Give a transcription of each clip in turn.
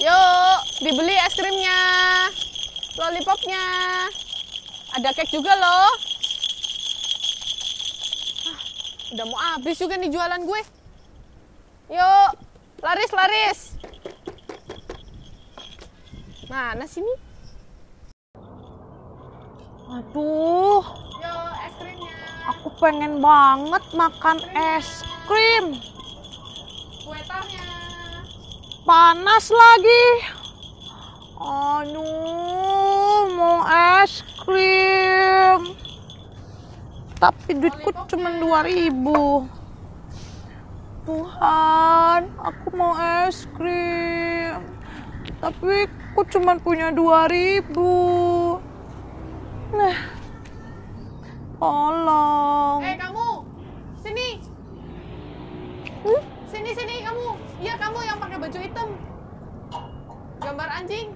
Yuk, dibeli es krimnya, lollipopnya. Ada cake juga loh. Udah mau habis juga nih jualan gue. Yuk, laris. Mana sini? Aduh, Yuk, es krimnya. aku pengen banget makan es krim. Kue tarnya. Panas lagi. Aduh, mau es krim. Tapi duitku cuma 2.000. Tuhan, aku mau es krim. Tapi aku cuma punya 2.000. Nah, tolong. Kamu, sini. Sini kamu. Iya, kamu yang pakai baju hitam. Gambar anjing.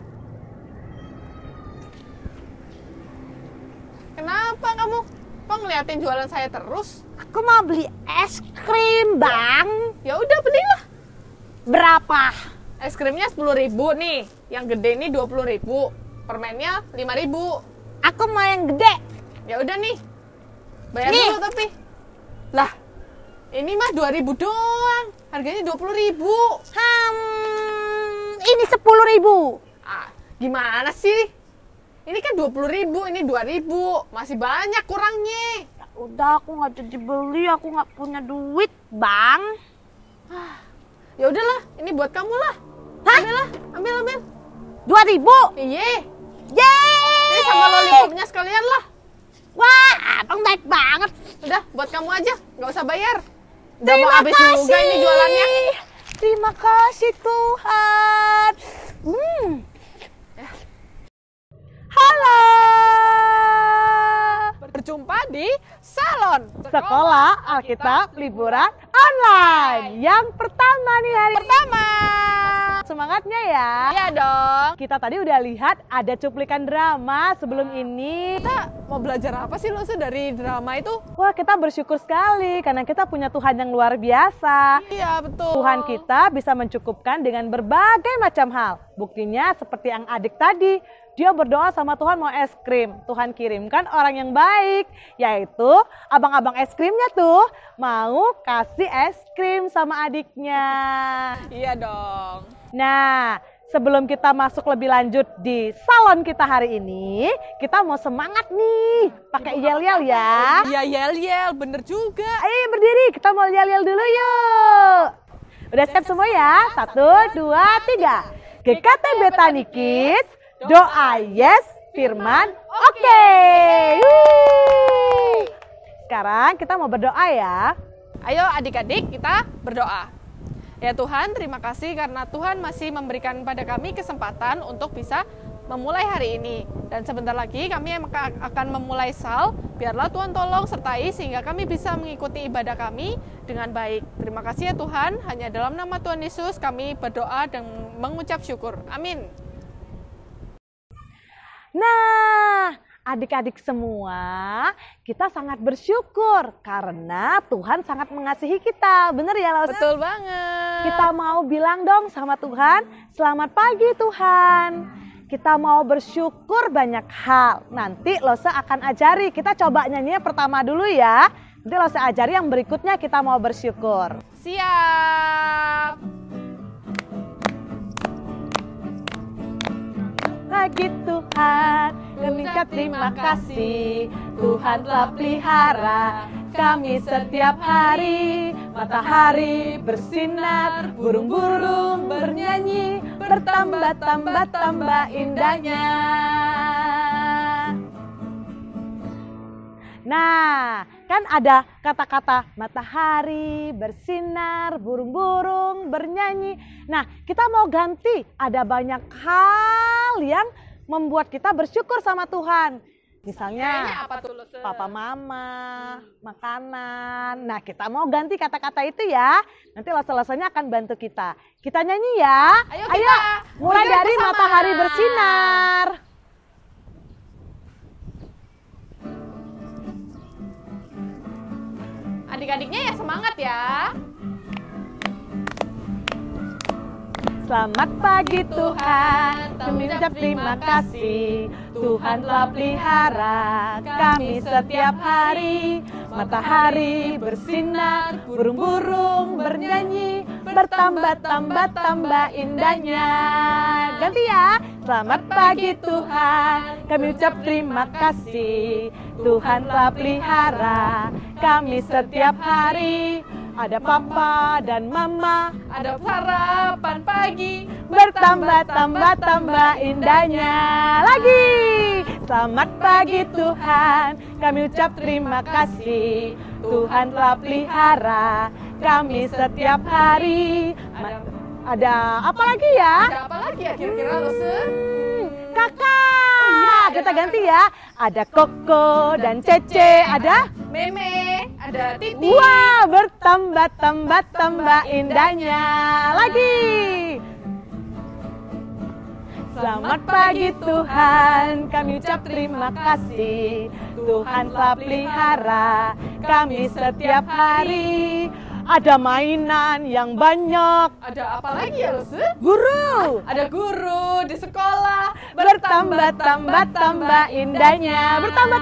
Kenapa kamu? Kok ngeliatin jualan saya terus? Aku mau beli es krim, Bang. Ya udah belilah. Berapa? Es krimnya 10.000 nih. Yang gede nih 20.000. Permennya 5.000. Aku mau yang gede. Ya udah nih. Bayar Nih. dulu tapi. Lah, ini mah 2.000 doang. Harganya 20.000. Ini 10.000. Ah, gimana sih? Ini kan 20.000, ini 2.000. Masih banyak kurangnya. Ya udah, aku nggak jadi beli. Aku nggak punya duit, Bang. Ya udahlah, ini buat kamu lah. Hah? Ambil. 2.000? Iya. Yeay! Ini sama lollipopnya sekalian lah. Wah, abang baik banget. Udah, buat kamu aja. Nggak usah bayar. Udah mau Terima habis kasih. juga ini jualannya. Terima kasih Tuhan. Halo. Berjumpa di salon Sekolah Alkitab Liburan Online. Yang pertama nih hari pertama. Semangatnya ya. Iya dong. Kita tadi udah lihat ada cuplikan drama sebelum ini. Kita mau belajar apa sih lo dari drama itu? Wah, kita bersyukur sekali karena kita punya Tuhan yang luar biasa. Iya betul. Tuhan kita bisa mencukupkan dengan berbagai macam hal. Buktinya seperti yang adik tadi, dia berdoa sama Tuhan mau es krim. Tuhan kirimkan orang yang baik, yaitu abang-abang es krimnya tuh mau kasih es krim sama adiknya. Iya dong. Nah, sebelum kita masuk lebih lanjut di salon kita hari ini, kita mau semangat nih, pakai yel-yel ya. Iya yel-yel, bener juga. Ayo berdiri, kita mau yel-yel dulu yuk. Udah siap semua ya? 1, 2, 3. GKT Betani Kids, doa yes, firman oke. Sekarang kita mau berdoa ya. Ayo adik-adik kita berdoa. Ya Tuhan, terima kasih karena Tuhan masih memberikan pada kami kesempatan untuk bisa memulai hari ini. Dan sebentar lagi kami akan memulai sal. Biarlah Tuhan tolong sertai sehingga kami bisa mengikuti ibadah kami dengan baik. Terima kasih ya Tuhan, hanya dalam nama Tuhan Yesus kami berdoa dan mengucap syukur. Amin. Nah, adik-adik semua, kita sangat bersyukur karena Tuhan sangat mengasihi kita. Bener ya, Lausa? Betul banget. Kita mau bilang dong sama Tuhan, selamat pagi Tuhan. Kita mau bersyukur banyak hal. Nanti Lausa akan ajari, kita coba nyanyinya pertama dulu ya. Nanti Lausa ajari yang berikutnya kita mau bersyukur. Siap. Pagi Tuhan, meningkat terima kasih. Tuhan telah pelihara kami setiap hari. Matahari bersinar, burung-burung bernyanyi, bertambah-tambah indahnya. Nah, kan ada kata-kata matahari bersinar, burung-burung bernyanyi. Nah, kita mau ganti. Ada banyak hal yang membuat kita bersyukur sama Tuhan. Misalnya apa tuh, papa mama, makanan. Nah, kita mau ganti kata-kata itu ya. Nanti lasa-lasanya akan bantu kita. Kita nyanyi ya. Ayo mulai dari bersama. matahari bersinar. Adik-adiknya ya semangat ya. Selamat pagi Tuhan, kami ucap terima kasih. Tuhan telah pelihara kami setiap hari. Matahari bersinar, burung-burung bernyanyi, bertambah-tambah indahnya. Ganti ya. Selamat pagi Tuhan, kami ucap terima kasih. Tuhan telah pelihara kami setiap hari. Ada papa dan mama, Ada sarapan pagi, bertambah-tambah indahnya. Lagi. Selamat pagi Tuhan, kami ucap terima kasih. Tuhan telah pelihara kami setiap hari. Ada apa lagi ya? ada apa lagi ya kira-kira Luse? Kakak. Kita ganti ya. Ada Koko dan Cece. Ada Meme, ada Titi. wah, bertambah indahnya. Lagi. Selamat pagi Tuhan, kami ucap terima kasih. Tuhan telah pelihara kami setiap hari. Ada mainan yang banyak. Ada apa lagi ya Luse? Guru. Ada guru di sekolah, Bertambah indahnya. Bertambah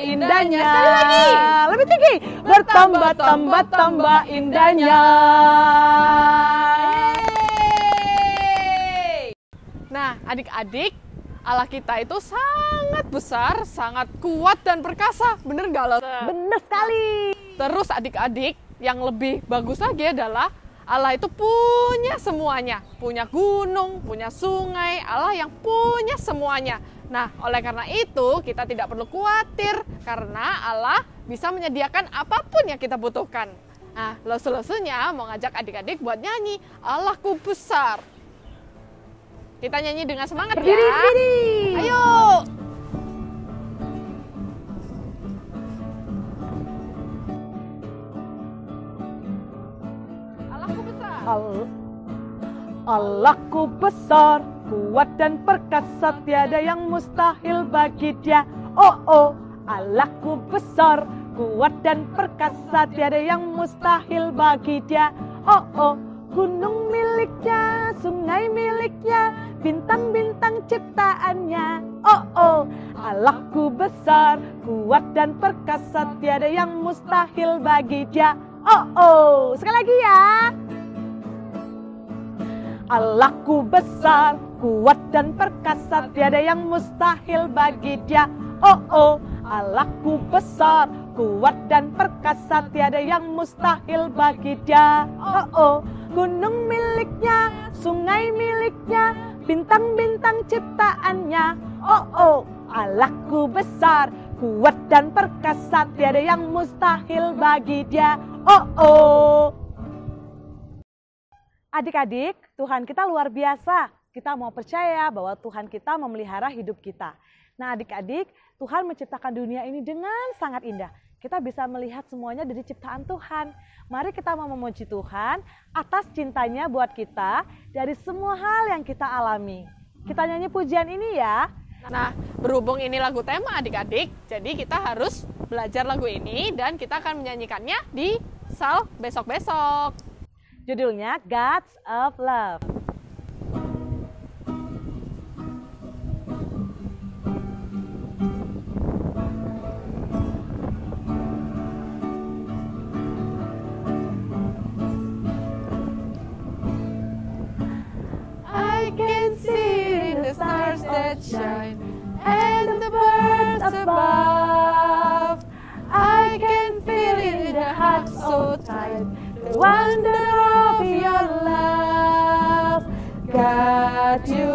indahnya. Sekali lagi. Lebih tinggi. Bertambah indahnya. Nah, adik-adik, Allah kita itu sangat besar, sangat kuat dan perkasa. Bener nggak loh? Benar sekali. Terus adik-adik, yang lebih bagus lagi adalah Allah itu punya semuanya. Punya gunung, punya sungai, Allah yang punya semuanya. Nah, oleh karena itu kita tidak perlu khawatir karena Allah bisa menyediakan apapun yang kita butuhkan. Nah, losu-losunya mau ngajak adik-adik buat nyanyi, Allahku besar. Kita nyanyi dengan semangat ya. Berdiri. Ayo. Allahku besar. Allahku besar, kuat dan perkasa, tiada yang mustahil bagi Dia. Oh, Allahku besar, kuat dan perkasa, tiada yang mustahil bagi Dia. Oh, gunung miliknya, sungai miliknya, bintang-bintang ciptaannya. Oh, Allahku besar, kuat dan perkasa, tiada yang mustahil bagi Dia. Oh, sekali lagi ya. Allahku besar, kuat dan perkasa, tiada yang mustahil bagi Dia. Oh, Allahku besar, kuat dan perkasa, tiada yang mustahil bagi Dia. Oh, gunung miliknya, sungai miliknya, bintang-bintang ciptaannya. Oh, Allahku besar, kuat dan perkasa, tiada yang mustahil bagi Dia. Oh. Adik-adik, Tuhan kita luar biasa. Kita mau percaya bahwa Tuhan kita memelihara hidup kita. Nah adik-adik, Tuhan menciptakan dunia ini dengan sangat indah. Kita bisa melihat semuanya dari ciptaan Tuhan. Mari kita mau memuji Tuhan atas cintanya buat kita dari semua hal yang kita alami. Kita nyanyi pujian ini ya. Nah, berhubung ini lagu tema adik-adik, jadi kita harus belajar lagu ini dan kita akan menyanyikannya di sal besok-besok. Judulnya Gods of Love. I can see the stars that shine and the birds above. I can feel it in the heart so tight, the wonder of your love. God, you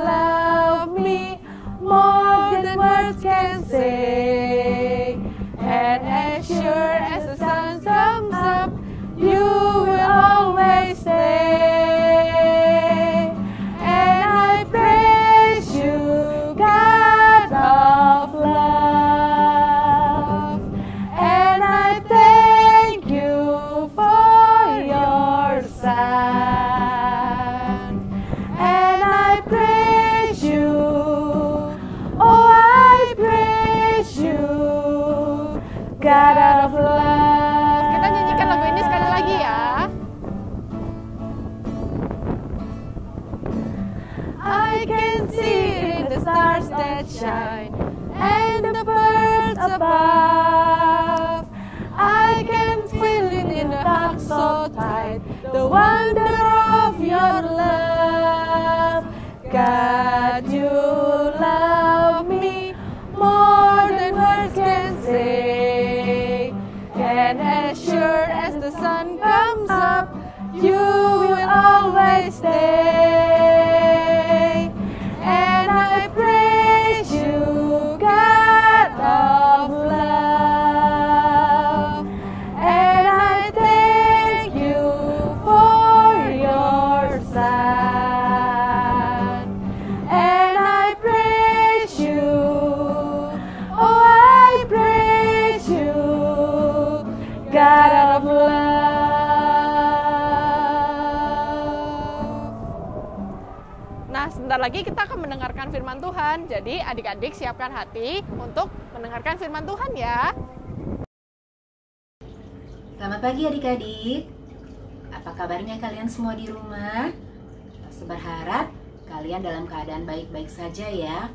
love me more than words can say, and as sure as the sun comes up, you will always stay. And I praise you, God of love, and I thank you for your Son, and I praise you, oh I praise you, God of love. Kita nyanyikan lagu ini sekali lagi ya. I can see it in the stars that shine and the birds above. I can feel it in the heart so tight, the wonder of your love. God, you love me more than words can say. And as sure as the sun comes up, you will always stay. And I praise you, God of love. And I thank you for your Son. And I praise you, oh I praise you, God of love. Nah, sebentar lagi kita akan mendengarkan firman Tuhan. Jadi adik-adik siapkan hati untuk mendengarkan firman Tuhan ya. Selamat pagi adik-adik. Apa kabarnya kalian semua di rumah? Berharap kalian dalam keadaan baik-baik saja ya.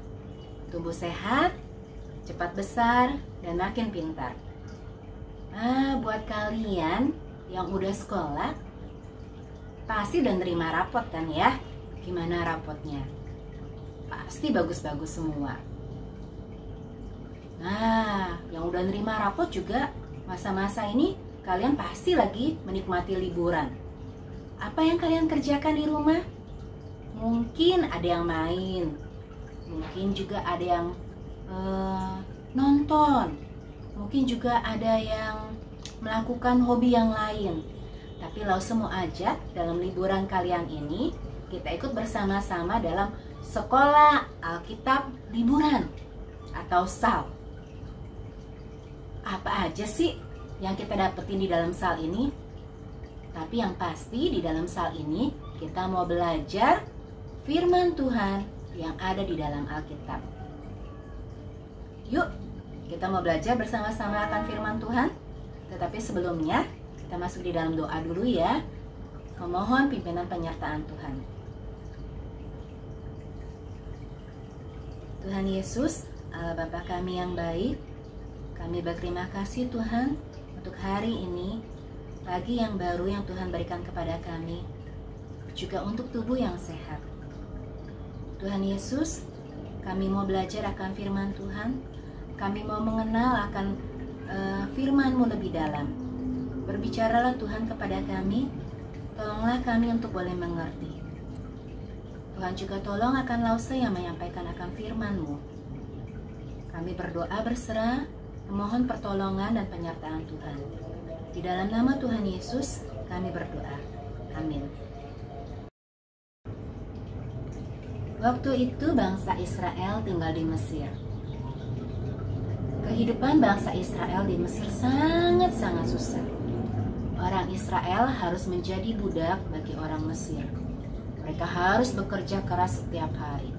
Tumbuh sehat, cepat besar, dan makin pintar. Buat kalian yang udah sekolah, pasti udah nerima rapot kan ya? Gimana rapotnya? Pasti bagus-bagus semua. Nah, yang udah nerima rapot juga masa-masa ini kalian pasti lagi menikmati liburan. Apa yang kalian kerjakan di rumah? Mungkin ada yang main, mungkin juga ada yang nonton, mungkin juga ada yang melakukan hobi yang lain. Tapi langsung mau ajak dalam liburan kalian ini, kita ikut bersama-sama dalam Sekolah Alkitab Liburan atau SAL. Apa aja sih yang kita dapetin di dalam SAL ini? Tapi yang pasti di dalam SAL ini kita mau belajar firman Tuhan yang ada di dalam Alkitab. Yuk, kita mau belajar bersama-sama akan firman Tuhan. Tetapi sebelumnya, kita masuk di dalam doa dulu ya. Memohon pimpinan penyertaan Tuhan. Tuhan Yesus, Allah Bapa kami yang baik, kami berterima kasih Tuhan untuk hari ini, pagi yang baru yang Tuhan berikan kepada kami, juga untuk tubuh yang sehat. Tuhan Yesus, kami mau belajar akan firman Tuhan, kami mau mengenal akan firman-Mu lebih dalam. Berbicaralah Tuhan kepada kami, tolonglah kami untuk boleh mengerti. Tuhan juga tolong akan Lause yang menyampaikan akan firman-Mu. Kami berdoa berserah, memohon pertolongan dan penyertaan Tuhan. Di dalam nama Tuhan Yesus, kami berdoa. Amin. Waktu itu bangsa Israel tinggal di Mesir. Kehidupan bangsa Israel di Mesir sangat-sangat susah. Orang Israel harus menjadi budak bagi orang Mesir. Mereka harus bekerja keras setiap hari.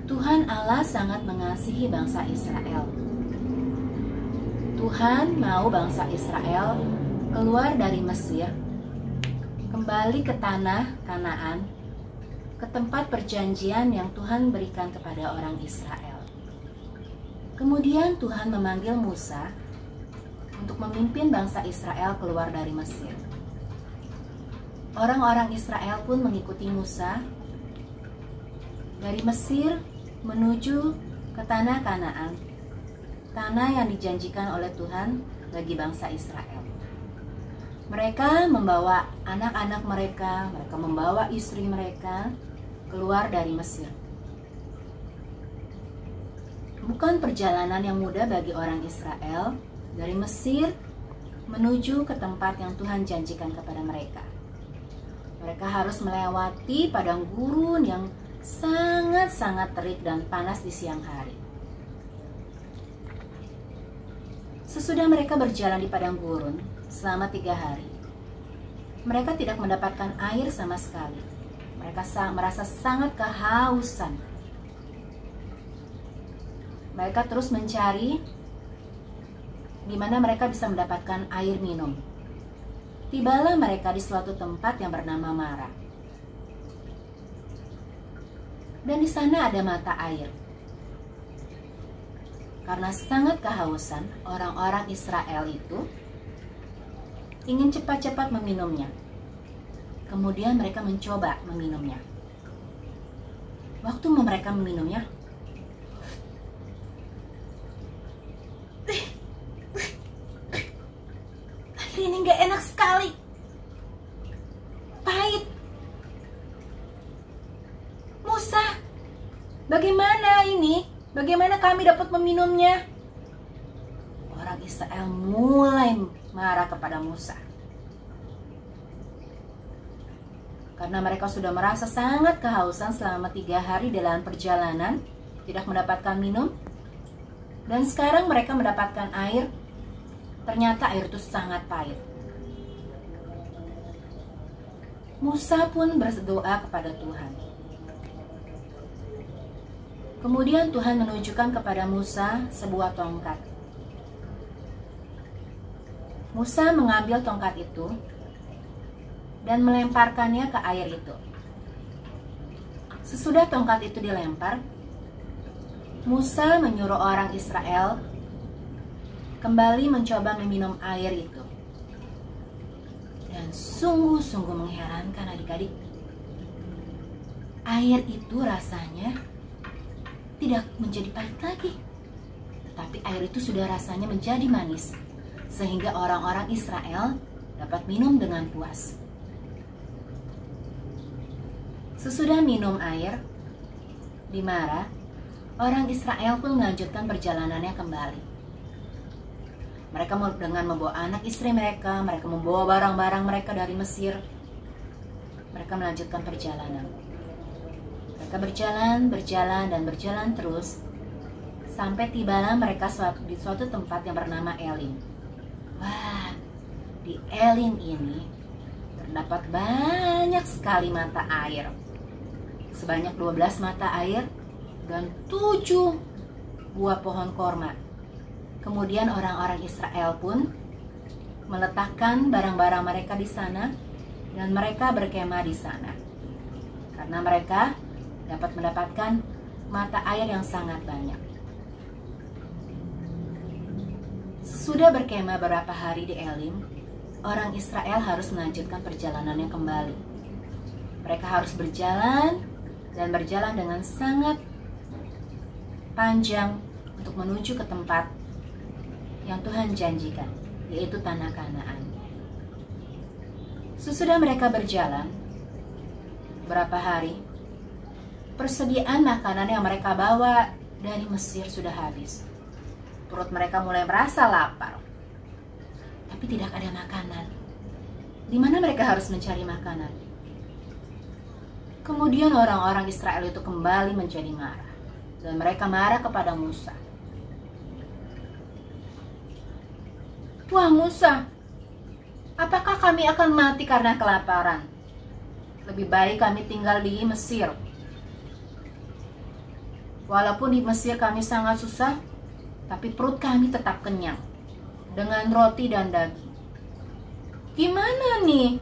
Tuhan Allah sangat mengasihi bangsa Israel. Tuhan mau bangsa Israel keluar dari Mesir, kembali ke tanah Kanaan, ke tempat perjanjian yang Tuhan berikan kepada orang Israel. Kemudian Tuhan memanggil Musa untuk memimpin bangsa Israel keluar dari Mesir. Orang-orang Israel pun mengikuti Musa dari Mesir menuju ke tanah Kanaan, tanah yang dijanjikan oleh Tuhan bagi bangsa Israel. Mereka membawa anak-anak mereka, mereka membawa istri mereka keluar dari Mesir. Bukan perjalanan yang mudah bagi orang Israel dari Mesir menuju ke tempat yang Tuhan janjikan kepada mereka. Mereka harus melewati padang gurun yang sangat-sangat terik dan panas di siang hari. Sesudah mereka berjalan di padang gurun selama 3 hari, mereka tidak mendapatkan air sama sekali. Mereka merasa sangat kehausan. Mereka terus mencari di mana mereka bisa mendapatkan air minum. Tibalah mereka di suatu tempat yang bernama Mara. dan di sana ada mata air. Karena sangat kehausan, orang-orang Israel itu ingin cepat-cepat meminumnya. Kemudian mereka mencoba meminumnya. Waktu mereka meminumnya, air ini gak enak sekali. Pahit. Musa, bagaimana ini? Bagaimana kami dapat meminumnya? Orang Israel mulai marah kepada Musa. Karena mereka sudah merasa sangat kehausan selama 3 hari dalam perjalanan, tidak mendapatkan minum. Dan sekarang mereka mendapatkan air, ternyata air itu sangat pahit. Musa pun berdoa kepada Tuhan. Kemudian Tuhan menunjukkan kepada Musa sebuah tongkat. Musa mengambil tongkat itu dan melemparkannya ke air itu. Sesudah tongkat itu dilempar, Musa menyuruh orang Israel kembali mencoba meminum air itu. Dan sungguh-sungguh mengherankan adik-adik. Air itu rasanya tidak menjadi pahit lagi, tetapi air itu sudah rasanya menjadi manis, sehingga orang-orang Israel dapat minum dengan puas. Sesudah minum air di Mara, orang Israel pun melanjutkan perjalanannya kembali. Mereka dengan membawa anak istri mereka membawa barang-barang mereka dari Mesir. Mereka melanjutkan perjalanan. Mereka berjalan terus sampai tibalah mereka di suatu tempat yang bernama Elim. Wah, di Elim ini terdapat banyak sekali mata air. Sebanyak 12 mata air dan 7 buah pohon korma. Kemudian orang-orang Israel pun meletakkan barang-barang mereka di sana dan mereka berkemah di sana. Karena mereka dapat mendapatkan mata air yang sangat banyak. Sesudah berkemah beberapa hari di Elim, orang Israel harus melanjutkan perjalanannya kembali. Mereka harus berjalan dengan sangat panjang untuk menuju ke tempat yang Tuhan janjikan, yaitu tanah Kanaan. Sesudah mereka berjalan berapa hari, persediaan makanan yang mereka bawa dari Mesir sudah habis. Perut mereka mulai merasa lapar, tapi tidak ada makanan. Di mana mereka harus mencari makanan? Kemudian orang-orang Israel itu kembali menjadi marah, dan mereka marah kepada Musa. Wah Musa, apakah kami akan mati karena kelaparan? Lebih baik kami tinggal di Mesir. Walaupun di Mesir kami sangat susah, tapi perut kami tetap kenyang dengan roti dan daging. Gimana nih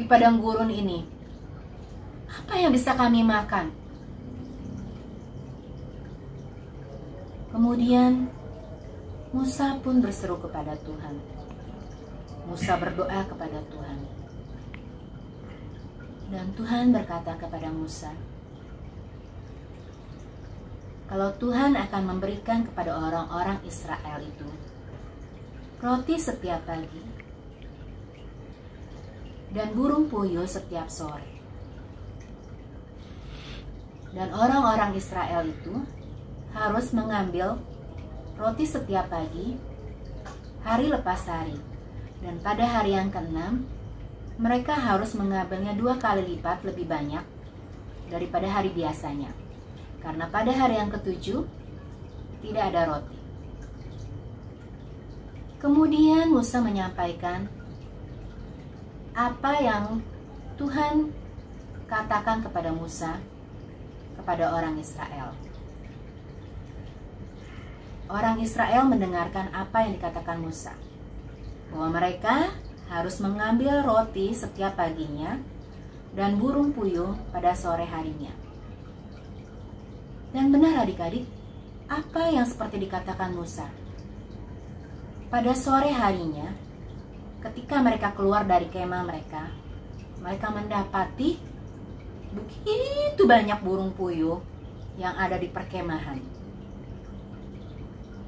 di padang gurun ini? Apa yang bisa kami makan? Kemudian Musa pun berseru kepada Tuhan. Musa berdoa kepada Tuhan. Dan Tuhan berkata kepada Musa, kalau Tuhan akan memberikan kepada orang-orang Israel itu roti setiap pagi dan burung puyuh setiap sore, dan orang-orang Israel itu harus mengambil roti setiap pagi, hari lepas hari. Dan pada hari yang ke-6, mereka harus mengambilnya 2 kali lipat lebih banyak daripada hari biasanya. Karena pada hari yang ke-7, tidak ada roti. Kemudian Musa menyampaikan apa yang Tuhan katakan kepada Musa, kepada orang Israel. Orang Israel mendengarkan apa yang dikatakan Musa, bahwa mereka harus mengambil roti setiap paginya dan burung puyuh pada sore harinya. Dan benar adik-adik, apa yang seperti dikatakan Musa. Pada sore harinya, ketika mereka keluar dari kemah mereka mendapati begitu banyak burung puyuh yang ada di perkemahan.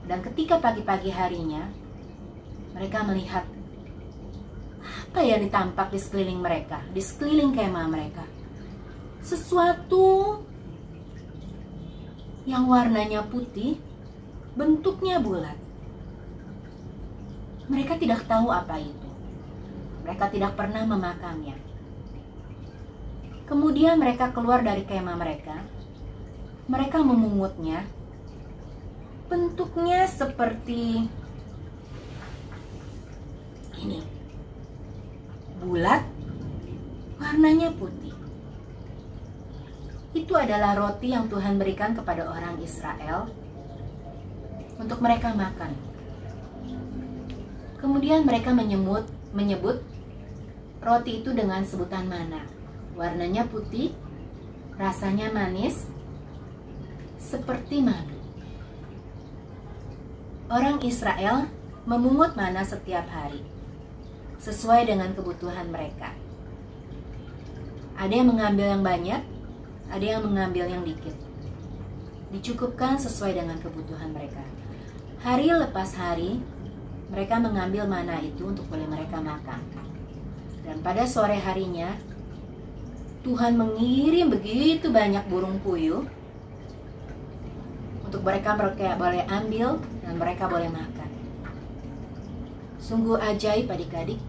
Dan ketika pagi-pagi harinya, mereka melihat apa yang ditampak di sekeliling mereka, di sekeliling kemah mereka. Sesuatu yang warnanya putih, bentuknya bulat. Mereka tidak tahu apa itu. Mereka tidak pernah memakannya. Kemudian mereka keluar dari kemah mereka. Mereka memungutnya. Bentuknya seperti ini. Bulat, warnanya putih. Itu adalah roti yang Tuhan berikan kepada orang Israel untuk mereka makan. Kemudian mereka menyebut roti itu dengan sebutan mana. Warnanya putih, rasanya manis, seperti madu. Orang Israel memungut mana setiap hari, sesuai dengan kebutuhan mereka. Ada yang mengambil yang banyak, ada yang mengambil yang dikit. Dicukupkan sesuai dengan kebutuhan mereka. Hari lepas hari, mereka mengambil mana itu untuk boleh mereka makan. Dan pada sore harinya, Tuhan mengirim begitu banyak burung puyuh untuk mereka boleh ambil dan mereka boleh makan. Sungguh ajaib adik-adik.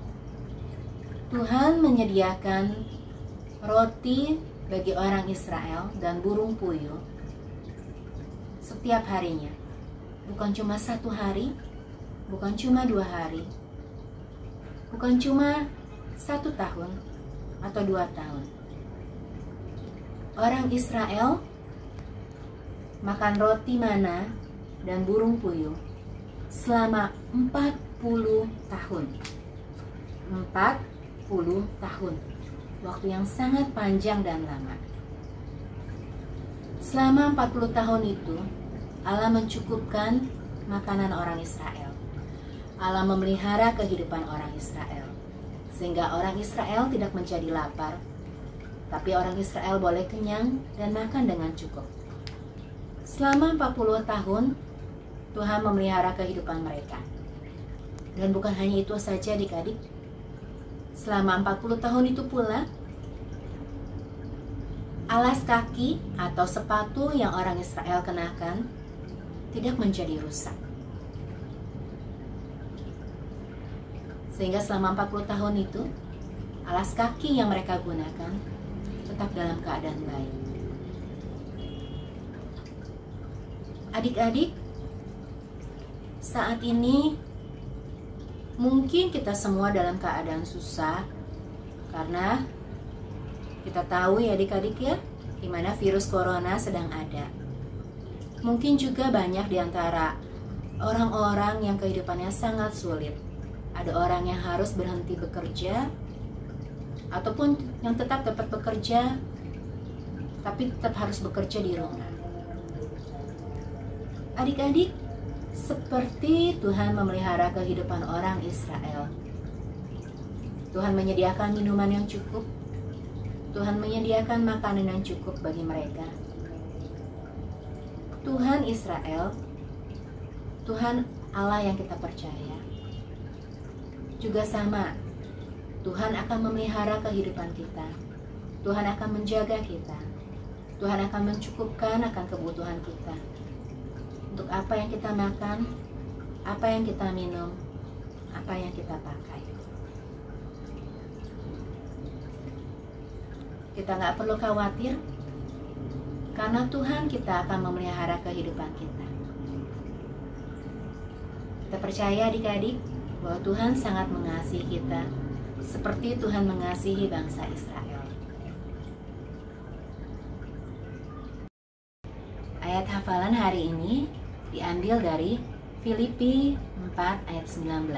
Tuhan menyediakan roti bagi orang Israel dan burung puyuh setiap harinya. Bukan cuma 1 hari, bukan cuma 2 hari, bukan cuma 1 tahun atau 2 tahun. Orang Israel makan roti mana dan burung puyuh selama 40 tahun. 40 tahun. Waktu yang sangat panjang dan lama. Selama 40 tahun itu, Allah mencukupkan makanan orang Israel. Allah memelihara kehidupan orang Israel. Sehingga orang Israel tidak menjadi lapar, tapi orang Israel boleh kenyang dan makan dengan cukup. Selama 40 tahun, Tuhan memelihara kehidupan mereka. Dan bukan hanya itu saja adik-adik. Selama 40 tahun itu pula, alas kaki atau sepatu yang orang Israel kenakan tidak menjadi rusak. Sehingga selama 40 tahun itu, alas kaki yang mereka gunakan tetap dalam keadaan baik. Adik-adik, saat ini mungkin kita semua dalam keadaan susah karena kita tahu ya adik-adik ya, di mana virus corona sedang ada. Mungkin juga banyak di antara orang-orang yang kehidupannya sangat sulit. Ada orang yang harus berhenti bekerja, ataupun yang tetap dapat bekerja, tapi tetap harus bekerja di rumah. Adik-adik, seperti Tuhan memelihara kehidupan orang Israel. Tuhan menyediakan minuman yang cukup. Tuhan menyediakan makanan yang cukup bagi mereka. Tuhan Israel, Tuhan Allah yang kita percaya, juga sama. Tuhan akan memelihara kehidupan kita. Tuhan akan menjaga kita. Tuhan akan mencukupkan akan kebutuhan kita. Untuk apa yang kita makan, apa yang kita minum, apa yang kita pakai. Kita nggak perlu khawatir, karena Tuhan kita akan memelihara kehidupan kita. Kita percaya adik-adik bahwa Tuhan sangat mengasihi kita, seperti Tuhan mengasihi bangsa Israel. Ayat hafalan hari ini diambil dari Filipi 4 ayat 19.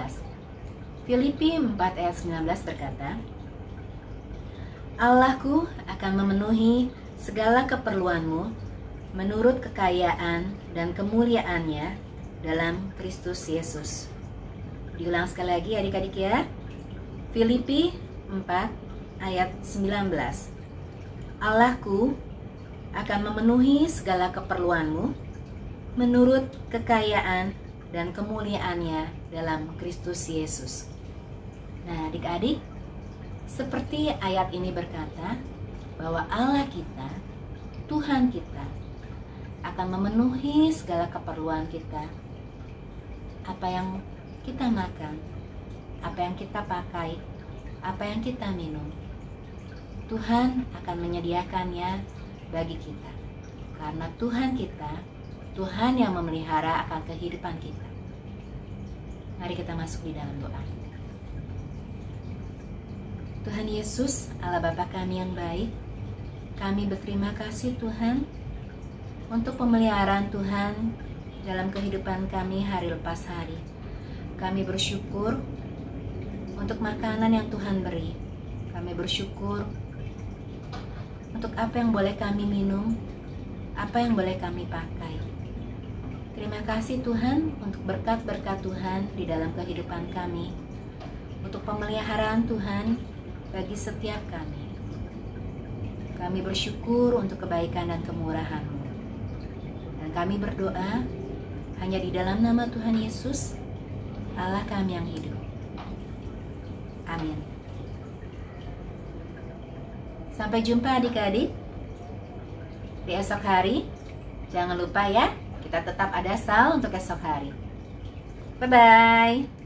Filipi 4 ayat 19 berkata, Allahku akan memenuhi segala keperluanmu menurut kekayaan dan kemuliaannya dalam Kristus Yesus. Diulang sekali lagi adik-adik ya. Filipi 4 ayat 19. Allahku akan memenuhi segala keperluanmu menurut kekayaan dan kemuliaannya dalam Kristus Yesus. Nah, adik-adik, seperti ayat ini berkata bahwa Allah kita, Tuhan kita, akan memenuhi segala keperluan kita. Apa yang kita makan, apa yang kita pakai, apa yang kita minum, Tuhan akan menyediakannya bagi kita. Karena Tuhan kita, Tuhan yang memelihara akan kehidupan kita. Mari kita masuk di dalam doa. Tuhan Yesus, Allah Bapa kami yang baik, kami berterima kasih Tuhan untuk pemeliharaan Tuhan dalam kehidupan kami hari lepas hari. Kami bersyukur untuk makanan yang Tuhan beri. Kami bersyukur untuk apa yang boleh kami minum, apa yang boleh kami pakai. Terima kasih Tuhan untuk berkat-berkat Tuhan di dalam kehidupan kami, untuk pemeliharaan Tuhan bagi setiap kami. Kami bersyukur untuk kebaikan dan kemurahan-Mu. Dan kami berdoa hanya di dalam nama Tuhan Yesus, Allah kami yang hidup. Amin. Sampai jumpa adik-adik di esok hari. Jangan lupa ya, kita tetap ada sal untuk esok hari. Bye-bye.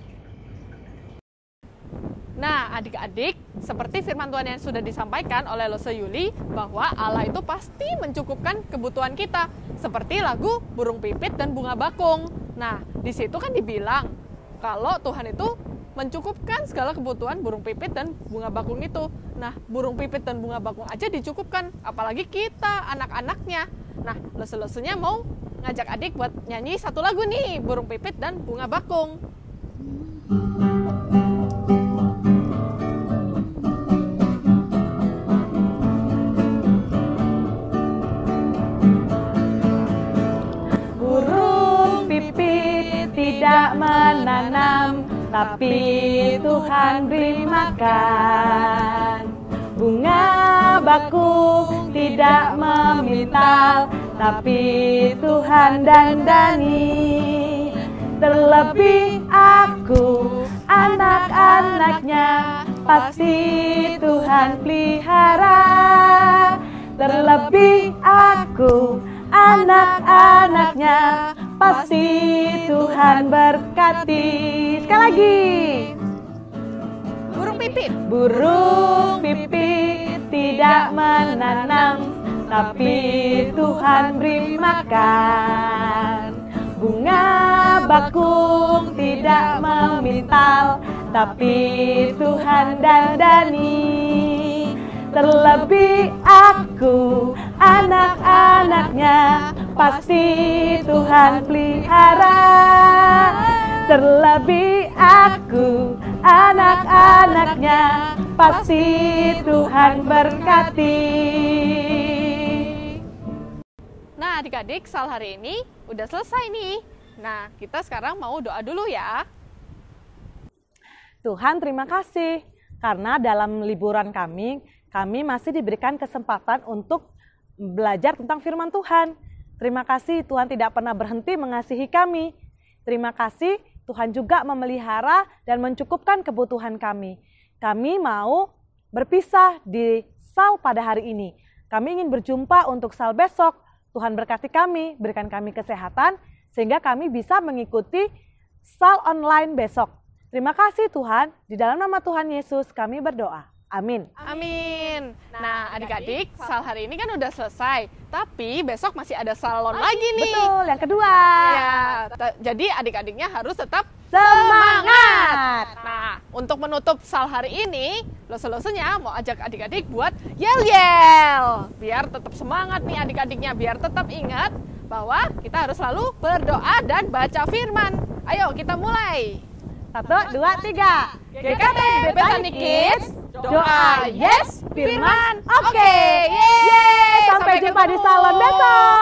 Nah, adik-adik, seperti firman Tuhan yang sudah disampaikan oleh Lose Yuli, bahwa Allah itu pasti mencukupkan kebutuhan kita, seperti lagu Burung Pipit dan Bunga Bakung. Nah, di situ kan dibilang kalau Tuhan itu mencukupkan segala kebutuhan burung pipit dan bunga bakung itu. Nah, burung pipit dan bunga bakung aja dicukupkan, apalagi kita, anak-anaknya. Nah, Lose-Losenya mau ngajak adik buat nyanyi satu lagu nih, Burung Pipit dan Bunga Bakung. Burung pipit tidak menanam, tapi Tuhan beri makan. Bunga bakung tidak memintal, tapi Tuhan dandani. Terlebih aku, anak-anaknya, pasti Tuhan pelihara. Terlebih aku, anak-anaknya, pasti Tuhan berkati. Sekali lagi. Burung pipit. Burung pipit tidak menanam, tapi Tuhan beri makan. Bunga bakung tidak memintal, tapi Tuhan dandani. Terlebih aku, anak-anaknya, pasti Tuhan pelihara. Terlebih aku, anak-anaknya, pasti Tuhan berkati. Nah, adik-adik, sal hari ini udah selesai nih. Nah, kita sekarang mau doa dulu ya. Tuhan, terima kasih karena dalam liburan kami masih diberikan kesempatan untuk belajar tentang firman Tuhan. Terima kasih Tuhan tidak pernah berhenti mengasihi kami. Terima kasih Tuhan juga memelihara dan mencukupkan kebutuhan kami. Kami mau berpisah di sal pada hari ini. Kami ingin berjumpa untuk sal besok. Tuhan berkati kami, berikan kami kesehatan, sehingga kami bisa mengikuti sal online besok. Terima kasih Tuhan, di dalam nama Tuhan Yesus kami berdoa. Amin. Amin. Nah, adik-adik, sal hari ini kan udah selesai. Tapi besok masih ada salon lagi nih. Betul, yang kedua. Ya, jadi adik-adiknya harus tetap Semangat! Nah, untuk menutup sal hari ini, Lose-Losenya mau ajak adik-adik buat yel-yel. Biar tetap semangat nih adik-adiknya, biar tetap ingat bahwa kita harus selalu berdoa dan baca firman. Ayo kita mulai. 1, 2, 3. GKT Bethany Kids, doa yes, firman oke. Yeay, sampai jumpa di salon besok.